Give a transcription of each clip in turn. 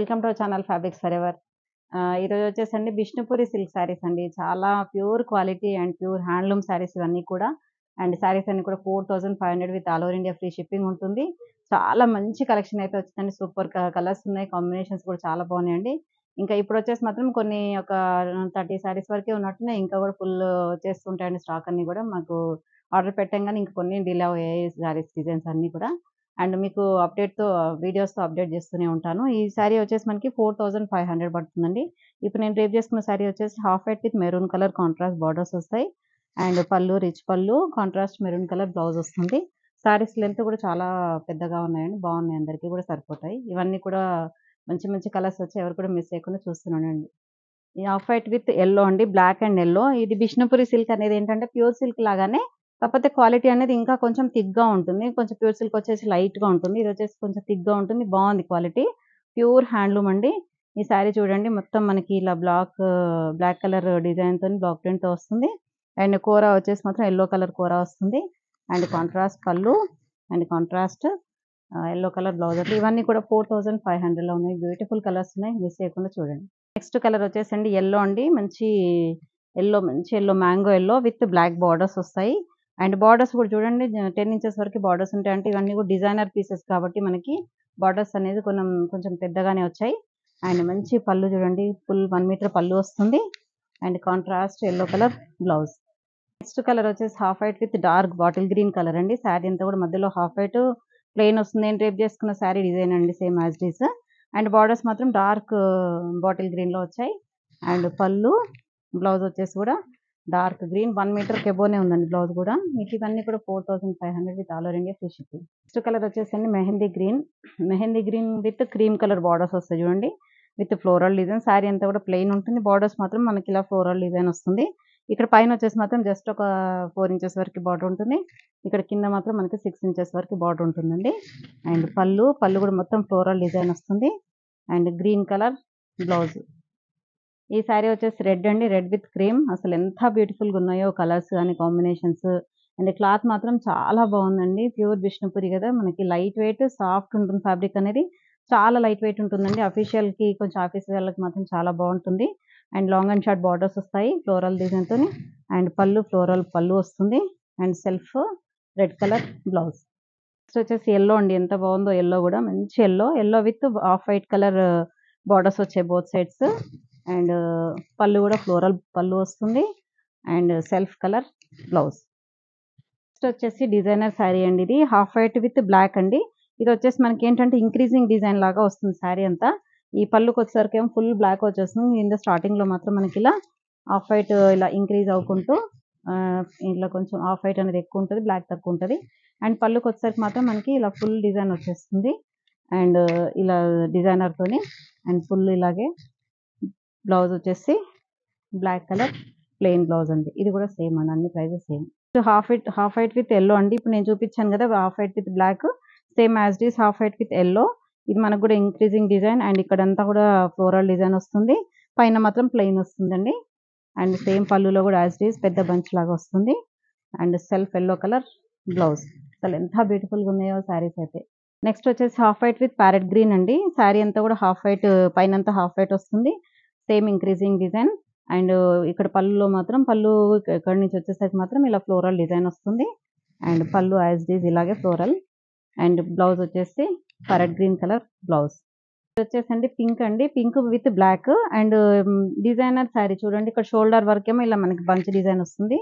Welcome to our channel fabrics for ever. ఈరోజు వచ్చేసండి Bishnupuri silk saris అండి. చాలా pure quality and pure handloom saris ఇవన్నీ కూడా. అండ్ శారీస్ అన్ని కూడా 4500 with all over India free shipping ఉంటుంది. చాలా మంచి కలెక్షన్ అయితే వచ్చిందండి. సూపర్ కలర్స్ ఉన్నాయి, కాంబినేషన్స్ కూడా చాలా బాగున్నాయండి. ఇంకా ఇప్పుడు వచ్చేసి మాత్రం కొన్ని ఒక 30 శారీస్ వరకే ఉన్నట్టున్నాయి. ఇంకా కూడా ఫుల్ వచ్చేస్తుంటాయండి స్టాక్ అన్ని కూడా. మాకు ఆర్డర్ పెట్టంగానే ఇంక కొన్ని డిలే అయ్యాయి శారీస్ డిజైన్స్ అన్నీ కూడా. అండ్ మీకు వీడియోస్‌తో అప్డేట్ చేస్తూనే ఉంటాను. ఈ శారీ వచ్చేసి మనకి 4500 పడుతుందండి. ఇప్పుడు నేను డ్రేప్ చేసుకున్న శారీ వచ్చేసి half white with maroon colour contrast borders వస్తాయి. అండ్ పళ్ళు రిచ్ పళ్ళు, కాంట్రాస్ట్ మెరూన్ కలర్ బ్లౌజ్ వస్తుంది. శారీస్ లెంత్ కూడా చాలా పెద్దగా ఉన్నాయండి. బాగున్నాయి, అందరికీ కూడా సరిపోతాయి. ఇవన్నీ కూడా మంచి మంచి కలర్స్ వచ్చి ఎవరు కూడా మిస్ చేయకుండా చూస్తున్నానండి. ఈ హాఫ్ వైట్ విత్ యెల్లో అండి. Black and yellow. ఇది బిష్ణుపురి సిల్క్ అనేది ఏంటంటే ప్యూర్ సిల్క్ లాగానే, కాకపోతే క్వాలిటీ అనేది ఇంకా కొంచెం థిక్‌గా ఉంటుంది. కొంచెం ప్యూర్ సిల్క్ వచ్చేసి లైట్‌గా ఉంటుంది. ఇది వచ్చేసి కొంచెం థిక్‌గా ఉంటుంది. బాగుంది క్వాలిటీ. ప్యూర్ హ్యాండ్లూమ్ అండి. ఈ శారీ చూడండి, మొత్తం మనకి ఇలా బ్లాక్ కలర్ డిజైన్‌తోని బ్లాక్ ప్రింట్‌తో వస్తుంది. అండ్ కూర వచ్చేసి మాత్రం యెల్లో కలర్ కూర వస్తుంది. And contrast pallu and contrast yellow colour blouse అండి. ఇవన్నీ కూడా 4500లో ఉన్నాయి. బ్యూటిఫుల్ కలర్స్ ఉన్నాయి. మిస్ చేయకుండా చూడండి. నెక్స్ట్ కలర్ వచ్చేసండి యెల్లో అండి. మంచి yellow mango yellow with black borders వస్తాయి. అండ్ బార్డర్స్ కూడా చూడండి 10 ఇంచెస్ వరకు బార్డర్స్ ఉంటాయి. అంటే ఇవన్నీ కూడా డిజైనర్ పీసెస్ కాబట్టి మనకి బార్డర్స్ అనేది కొంచెం పెద్దగానే వచ్చాయి. అండ్ మంచి పళ్ళు చూడండి, ఫుల్ 1 మీటర్ పళ్ళు వస్తుంది. And contrast yellow colour blouse. Next colour వచ్చేసి half white with dark bottle green colour అండి. శారీ అంతా కూడా మధ్యలో హాఫ్ వైట్ ప్లెయిన్ వస్తుంది. నేను డ్రేప్ చేసుకున్న శారీ డిజైన్ అండి, same as it is. And borders మాత్రం డార్క్ బాటిల్ గ్రీన్‌లో వచ్చాయి. అండ్ పళ్ళు, బ్లౌజ్ వచ్చేసి కూడా డార్క్ గ్రీన్ 1 మీటర్‌కి అబోవ్‌నే ఉందండి బ్లౌజ్ కూడా. మీకు ఇవన్నీ కూడా 4500 with all over India free shipping. Next colour వచ్చేసండి mehndi green with cream colour borders వస్తాయి చూడండి, విత్ ఫ్లోరల్ డిజైన్. శారీ అంతా కూడా ప్లెయిన్ ఉంటుంది. బార్డర్స్ మాత్రం మనకి ఇలా ఫ్లోరల్ డిజైన్ వస్తుంది. ఇక్కడ పైన వచ్చేసి మాత్రం జస్ట్ ఒక 4 ఇంచెస్ వరకు బార్డర్ ఉంటుంది. ఇక్కడ కింద మాత్రం మనకి 6 ఇంచెస్ వరకు బార్డర్ ఉంటుందండి. అండ్ పళ్ళు కూడా మొత్తం ఫ్లోరల్ డిజైన్ వస్తుంది. And green colour blouse. ఈ శారీ వచ్చేసి రెడ్ అండి. Red with cream. అసలు ఎంత బ్యూటిఫుల్‌గా ఉన్నాయో కలర్స్ గాని, కాంబినేషన్స్. అండ్ క్లాత్ మాత్రం చాలా బాగుందండి. ప్యూర్ బిష్ణుపురి కదా, మనకి లైట్ వెయిట్ సాఫ్ట్ ఉంటుంది. ఫ్యాబ్రిక్ అనేది చాలా లైట్ వెయిట్ ఉంటుందండి. అఫీషియల్‌కి కొంచెం ఆఫీస్ వేర్‌లకి మాత్రం చాలా బాగుంటుంది. And long and short borders వస్తాయి ఫ్లోరల్ డిజైన్‌తోని. అండ్ ఫ్లోరల్ పళ్ళు వస్తుంది. And self red colour blouse. Next వచ్చేసి యెల్లో అండి. ఎంత బాగుందో యెల్లో కూడా, మంచి yellow with off white colour borders వచ్చాయి బోత్ సైడ్స్. అండ్ పళ్ళు కూడా ఫ్లోరల్ పళ్ళు వస్తుంది. And self colour blouse. Next వచ్చేసి డిజైనర్ శారీ అండి. ఇది హాఫ్ వైట్ విత్ బ్లాక్ అండి. ఇది వచ్చేసి మనకి ఏంటంటే ఇంక్రీజింగ్ డిజైన్ లాగా వస్తుంది శారీ అంతా. ఈ పళ్ళుకి వచ్చేసరికి ఏమో ఫుల్ బ్లాక్ వచ్చేస్తుంది. ఇందులో స్టార్టింగ్‌లో మాత్రం మనకి ఇలా హాఫ్ వైట్ ఇలా ఇంక్రీజ్ అవుకుంటూ ఇట్లా కొంచెం హాఫ్ వైట్ అనేది ఎక్కువ ఉంటుంది, బ్లాక్ తక్కువ ఉంటుంది. అండ్ పళ్ళుకి వచ్చేసరికి మాత్రం మనకి ఇలా ఫుల్ డిజైన్ వచ్చేస్తుంది. అండ్ ఇలా డిజైనర్‌తోని అండ్ ఫుల్ ఇలాగే బ్లౌజ్ వచ్చేసి బ్లాక్ కలర్ ప్లెయిన్ బ్లౌజ్ అండి. ఇది కూడా సేమ్ అండి, అన్ని prices same. Half white with yellow అండి. ఇప్పుడు నేను చూపించాను కదా half white with black, same as it is half white with yellow. ఇది మనకు కూడా ఇంక్రీజింగ్ డిజైన్. అండ్ ఇక్కడంతా కూడా ఫ్లోరల్ డిజైన్ వస్తుంది. పైన మాత్రం ప్లెయిన్ వస్తుందండి. అండ్ సేమ్ పళ్ళులో కూడా యాజ్ ఇట్ ఈస్ పెద్ద బంచ్ లాగా వస్తుంది. And self yellow colour blouse. అసలు ఎంత బ్యూటిఫుల్‌గా ఉన్నాయో శారీస్ అయితే. నెక్స్ట్ వచ్చేసి half white with parrot green అండి. శారీ అంతా కూడా హాఫ్ వైట్, పైనంతా హాఫ్ వైట్ వస్తుంది. Same increasing design. అండ్ ఇక్కడ పళ్ళులో మాత్రం ఇక్కడి నుంచి వచ్చేసరికి మాత్రం ఇలా ఫ్లోరల్ డిజైన్ వస్తుంది. అండ్ పళ్ళు యాజ్ ఇట్ ఈస్ ఇలాగే ఫ్లోరల్. అండ్ బ్లౌజ్ వచ్చేసి ప్యారెట్ గ్రీన్ కలర్ బ్లౌజ్. ఇది వచ్చేసండి పింక్ అండి. Pink with black. And designer sari చూడండి, ఇక్కడ షోల్డర్ వరకేమో ఇలా మనకి బంచ్ డిజైన్ వస్తుంది.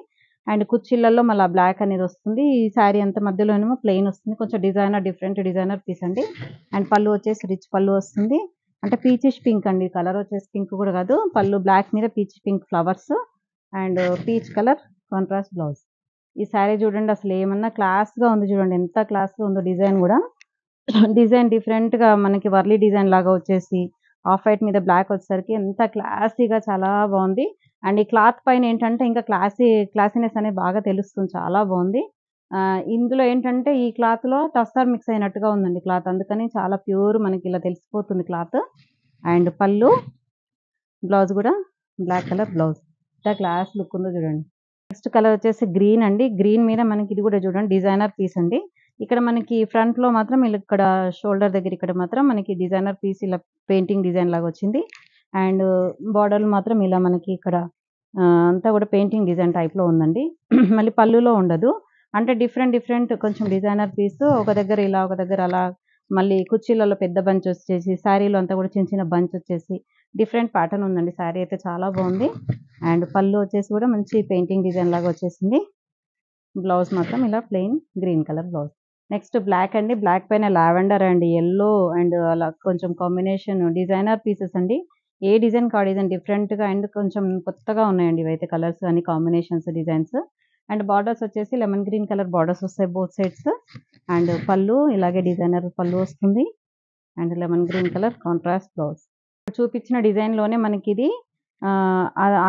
అండ్ కుచ్చిళ్ళల్లో మళ్ళీ బ్లాక్ అనేది వస్తుంది. ఈ శారీ అంతా మధ్యలోనేమో ప్లెయిన్ వస్తుంది. కొంచెం డిఫరెంట్ డిజైనర్ పీస్ అండి. అండ్ పళ్ళు వచ్చేసి రిచ్ పళ్ళు వస్తుంది. అంటే పీచిష్ పింక్ అండి. కలర్ వచ్చేసి పింక్ కూడా కాదు. పళ్ళు బ్లాక్ మీద peach pink flowers. And peach colour contrast blouse. ఈ శారీ చూడండి, అసలు ఏమన్నా క్లాస్‌గా ఉంది చూడండి, ఎంత క్లాస్‌గా ఉందో డిజైన్ కూడా. డిజైన్ డిఫరెంట్‌గా మనకి వర్లీ డిజైన్ లాగా వచ్చేసి ఆఫ్ వైట్ మీద బ్లాక్ వచ్చేసరికి ఎంత క్లాసీగా చాలా బాగుంది. అండ్ ఈ క్లాత్ పైన ఏంటంటే ఇంకా క్లాసీనెస్ అనేది బాగా తెలుస్తుంది. చాలా బాగుంది. ఇందులో ఏంటంటే ఈ క్లాత్‌లో టస్సర్ మిక్స్ అయినట్టుగా ఉందండి క్లాత్. అందుకని చాలా ప్యూర్ మనకి ఇలా తెలిసిపోతుంది క్లాత్. అండ్ బ్లౌజ్ కూడా బ్లాక్ కలర్ బ్లౌజ్. ఎంత క్లాస్ లుక్ ఉందో చూడండి. నెక్స్ట్ కలర్ వచ్చేసి గ్రీన్ అండి. గ్రీన్ మీద మనకి ఇది కూడా చూడండి డిజైనర్ పీస్ అండి. ఇక్కడ మనకి ఫ్రంట్‌లో మాత్రం ఇక్కడ షోల్డర్ దగ్గర ఇక్కడ మాత్రం మనకి డిజైనర్ పీస్ ఇలా పెయింటింగ్ డిజైన్ లాగా వచ్చింది. అండ్ బోర్డర్‌లు మాత్రం ఇలా మనకి ఇక్కడ అంతా కూడా పెయింటింగ్ డిజైన్ టైప్‌లో ఉందండి. మళ్ళీ పళ్ళులో ఉండదు. అంటే డిఫరెంట్ కొంచెం డిజైనర్ పీస్ ఒక దగ్గర ఇలా, ఒక దగ్గర అలా, మళ్ళీ కుర్చీలలో పెద్ద బంచ్ వచ్చేసి, శారీలో అంతా కూడా చిన్న బంచ్ వచ్చేసి డిఫరెంట్ ప్యాటర్న్ ఉందండి. శారీ అయితే చాలా బాగుంది. అండ్ పళ్ళు వచ్చేసి కూడా మంచి పెయింటింగ్ డిజైన్ లాగా వచ్చేసింది. బ్లౌజ్ మాత్రం ఇలా plain green colour blouse. Next black అండి. బ్లాక్ పైన లావెండర్ అండ్ యెల్లో అండ్ అలా కొంచెం కాంబినేషన్ డిజైనర్ పీసెస్ అండి. ఏ డిజైన్‌కి ఆ డిజైన్ డిఫరెంట్‌గా అండ్ కొంచెం కొత్తగా ఉన్నాయండి ఇవైతే కలర్స్ గాని, కాంబినేషన్స్, డిజైన్స్. అండ్ బార్డర్స్ వచ్చేసి లెమన్ గ్రీన్ కలర్ బార్డర్స్ వస్తాయి బోత్ సైడ్స్. అండ్ పళ్ళు ఇలాగే డిజైనర్ పళ్ళు వస్తుంది. And lemon green colour contrast blouse. చూపించిన డిజైన్‌లోనే మనకిది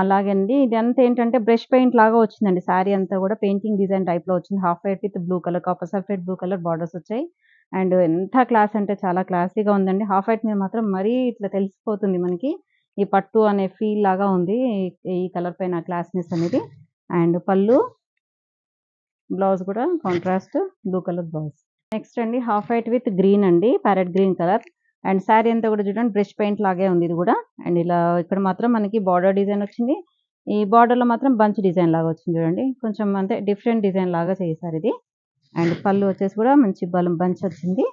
అలాగండి. ఇదంతా ఏంటంటే బ్రష్ పెయింట్ లాగా వచ్చిందండి. శారీ అంతా కూడా పెయింటింగ్ డిజైన్ టైప్‌లో వచ్చింది. Half white with blue colour, copper sulphate blue colour borders వచ్చాయి. అండ్ ఎంత క్లాస్ అంటే చాలా క్లాసీగా ఉందండి. హాఫ్ వైట్ మీద మాత్రం మరీ ఇట్లా తెలిసిపోతుంది మనకి. ఈ పట్టు అనే ఫీల్ లాగా ఉంది. ఈ కలర్ పైన క్లాస్‌నెస్ అనేది. అండ్ పళ్ళు, బ్లౌజ్ కూడా contrast blue colour blouse. Next అండి హాఫ్ వైట్ విత్ గ్రీన్ అండి. Parrot green colour. And sari అంతా కూడా చూడండి బ్రష్ పెయింట్ లాగే ఉంది ఇది కూడా. అండ్ ఇలా ఇక్కడ మాత్రం మనకి బార్డర్ డిజైన్ వచ్చింది. ఈ బార్డర్‌లో మాత్రం బంచ్ డిజైన్ లాగా వచ్చింది చూడండి. కొంచెం అంటే డిఫరెంట్ డిజైన్ లాగా చేశారు ఇది. అండ్ పళ్ళు వచ్చేసి కూడా మంచి బంచ్ వచ్చింది.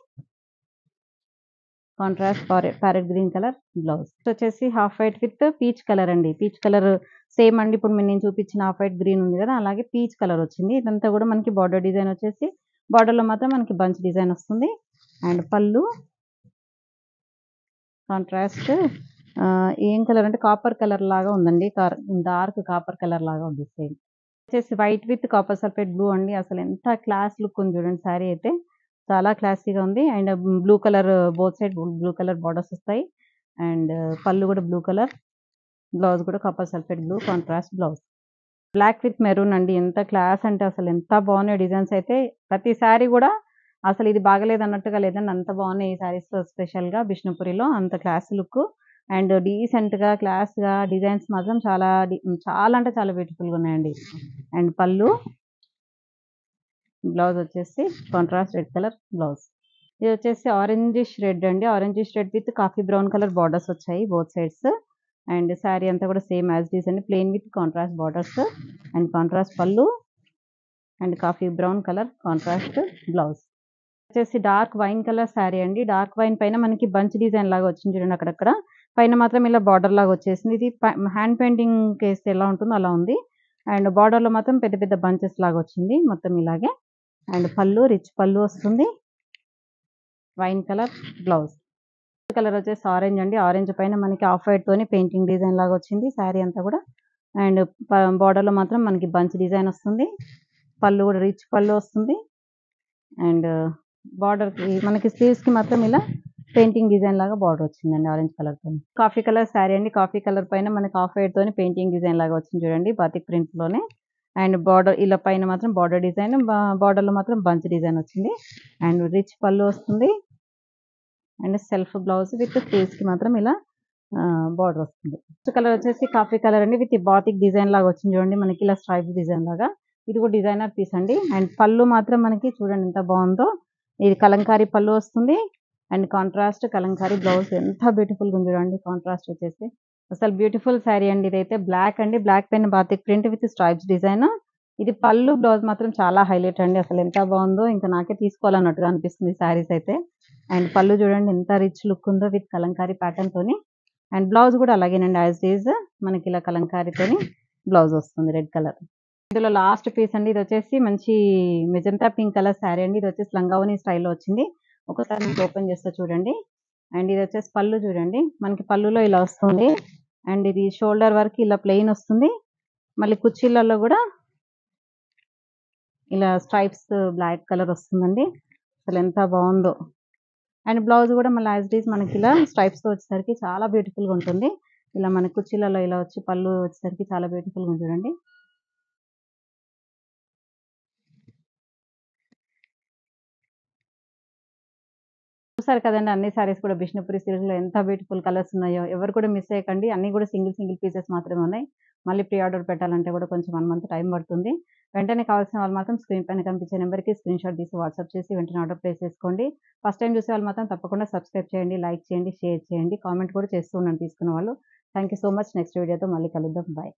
Contrast parrot green colour blouse. వచ్చేసి half white with peach colour అండి. పీచ్ కలర్ సేమ్ అండి. ఇప్పుడు నేను చూపించిన హాఫ్ వైట్ గ్రీన్ ఉంది కదా, అలాగే పీచ్ కలర్ వచ్చింది. ఇదంతా కూడా మనకి బార్డర్ డిజైన్ వచ్చేసి బార్డర్‌లో మాత్రం మనకి బంచ్ డిజైన్ వస్తుంది. అండ్ పళ్ళు కాంట్రాస్ట్ ఏం కలర్ అంటే కాపర్ కలర్ లాగా ఉందండి. డార్క్ కాపర్ కలర్ లాగా ఉంది సేమ్. వచ్చేసి white with copper sulphate blue అండి. అసలు ఎంత క్లాస్ లుక్ ఉంది చూడండి. శారీ అయితే చాలా క్లాసీగా ఉంది. And blue colour both side blue colour borders వస్తాయి. అండ్ పళ్ళు కూడా బ్లూ కలర్, బ్లౌజ్ కూడా copper sulphate blue contrast blouse. Black with maroon అండి. ఎంత క్లాస్ అంటే అసలు ఎంత బాగున్నాయి డిజైన్స్ అయితే. ప్రతి శారీ కూడా అసలు ఇది బాగలేదు అన్నట్టుగా లేదండి. అంత బాగున్నాయి ఈ శారీస్ స్పెషల్‌గా బిష్ణుపురిలో. అంత క్లాసీ లుక్ అండ్ డీసెంట్‌గా, క్లాస్‌గా డిజైన్స్ మాత్రం చాలా అంటే చాలా బ్యూటిఫుల్‌గా ఉన్నాయండి. అండ్ పళ్ళు, బ్లౌజ్ వచ్చేసి కాంట్రాస్ట్ రెడ్ కలర్ బ్లౌజ్. ఇది వచ్చేసి ఆరెంజిష్ రెడ్ అండి. Orangish red with coffee brown colour borders వచ్చాయి బోత్ సైడ్స్. అండ్ శారీ అంతా కూడా సేమ్ యాజ్ ఇట్ ఈస్ అండి. Plain with contrast borders and contrast pallu and coffee brown colour contrast blouse. వచ్చేసి dark wine colour sari అండి. Dark wine పైన మనకి bunch design లాగా వచ్చింది చూడండి అక్కడక్కడ. పైన మాత్రం ఇలా బార్డర్ లాగా వచ్చేసింది. ఇది హ్యాండ్ పెయింటింగ్‌కి ఏస్తే ఎలా ఉంటుందో అలా ఉంది. అండ్ బార్డర్‌లో మాత్రం పెద్ద పెద్ద బంచెస్ లాగా వచ్చింది మొత్తం ఇలాగే. అండ్ పళ్ళు రిచ్ పళ్ళు వస్తుంది. Wine colour blouse. కలర్ వచ్చేసి ఆరెంజ్ అండి. ఆరెంజ్ పైన మనకి ఆఫ్ వైట్ తోని పెయింటింగ్ డిజైన్ లాగా వచ్చింది శారీ అంతా కూడా. అండ్ బార్డర్‌లో మాత్రం మనకి బంచ్ డిజైన్ వస్తుంది. పళ్ళు కూడా రిచ్ పళ్ళు వస్తుంది. అండ్ బార్డర్‌కి మనకి స్లీవ్స్‌కి మాత్రం ఇలా పెయింటింగ్ డిజైన్ లాగా బార్డర్ వచ్చిందండి ఆరెంజ్ కలర్ తోని. కాఫీ కలర్ శారీ అండి. కాఫీ కలర్ పైన మనకి ఆఫ్ వైట్ తోని పెయింటింగ్ డిజైన్ లాగా వచ్చింది చూడండి బాతిక్ ప్రింట్‌లోనే. అండ్ బార్డర్ ఇలా పైన మాత్రం బార్డర్ డిజైన్, బార్డర్‌లో మాత్రం బంచ్ డిజైన్ వచ్చింది. అండ్ రిచ్ పళ్ళు వస్తుంది. అండ్ సెల్ఫ్ బ్లౌజ్ విత్ స్లీవ్స్‌కి మాత్రం ఇలా బార్డర్ వస్తుంది. నెక్స్ట్ కలర్ వచ్చేసి కాఫీ కలర్ అండి. విత్ బాతిక్ డిజైన్ లాగా వచ్చింది చూడండి మనకి ఇలా స్ట్రైప్స్ డిజైన్ లాగా. ఇది కూడా డిజైనర్ పీస్ అండి. అండ్ పళ్ళు మాత్రం మనకి చూడండి ఎంత బాగుందో. ఇది కలంకారీ పళ్ళు వస్తుంది. అండ్ కాంట్రాస్ట్ కలంకారీ బ్లౌజ్ ఎంత బ్యూటిఫుల్‌గా ఉంది చూడండి. కాంట్రాస్ట్ వచ్చేసి అసలు బ్యూటిఫుల్ శారీ అండి. ఇదైతే బ్లాక్ అండి. బ్లాక్ పైన batik print with stripes design. ఇది పళ్ళు, బ్లౌజ్ మాత్రం చాలా హైలైట్ అండి. అసలు ఎంత బాగుందో ఇంకా నాకే తీసుకోవాలన్నట్టుగా అనిపిస్తుంది శారీస్ అయితే. అండ్ పళ్ళు చూడండి ఎంత రిచ్ లుక్ ఉందో విత్ కలంకారీ ప్యాటర్న్ తోని. అండ్ బ్లౌజ్ కూడా అలాగేనండి యాజ్ ఇట్ ఈజ్ మనకి ఇలా కలంకారీతోని బ్లౌజ్ వస్తుంది రెడ్ కలర్. ఇందులో లాస్ట్ పీస్ అండి. ఇది వచ్చేసి మంచి మెజంతా పింక్ కలర్ శారీ అండి. ఇది వచ్చేసి లంగావోని స్టైల్‌లో వచ్చింది. ఒకసారి మీకు ఓపెన్ చేస్తా చూడండి. అండ్ ఇది వచ్చేసి పళ్ళు చూడండి. మనకి పళ్ళులో ఇలా వస్తుంది. అండ్ ఇది షోల్డర్ వరకు ఇలా ప్లెయిన్ వస్తుంది. మళ్ళీ కుర్చీలలో కూడా ఇలా స్ట్రైప్స్ బ్లాక్ కలర్ వస్తుందండి. అసలు ఎంత బాగుందో. అండ్ బ్లౌజ్ కూడా మళ్ళీ యాజ్ ఇట్ ఈజ్ మనకి ఇలా స్ట్రైప్స్‌తో వచ్చేసరికి చాలా బ్యూటిఫుల్‌గా ఉంటుంది. ఇలా మన కుర్చీలలో ఇలా వచ్చి పళ్ళు వచ్చేసరికి చాలా బ్యూటిఫుల్‌గా ఉంది చూడండి. చూసారు కదండీ అన్ని శారీస్ కూడా బిష్ణుపురి సిల్క్‌లో ఎంత బ్యూటిఫుల్ కలర్స్ ఉన్నాయో. ఎవరు కూడా మిస్ అయ్యకండి. అన్నీ కూడా సింగిల్ పీసెస్ మాత్రమే ఉన్నాయి. మళ్ళీ ప్రీ ఆర్డర్ పెట్టాలంటే కూడా కొంచెం 1 మంత్ టైం పడుతుంది. వెంటనే కావాల్సిన వాళ్ళు మాత్రం స్క్రీన్ పైన కనిపించే నెంబర్‌కి స్క్రీన్‌షాట్ తీసి వాట్సాప్ చేసి వెంటనే ఆర్డర్ ప్లేస్ చేసుకోండి. ఫస్ట్ టైమ్ చూసే వాళ్ళు మాత్రం తప్పకుండా సబ్స్క్రైబ్ చేయండి, లైక్ చేయండి, షేర్ చేయండి. కామెంట్ కూడా చేస్తూ ఉండండి తీసుకున్న వాళ్ళు. Thank you so much. Next వీడియోతో మళ్ళీ కలుద్దాం. బై.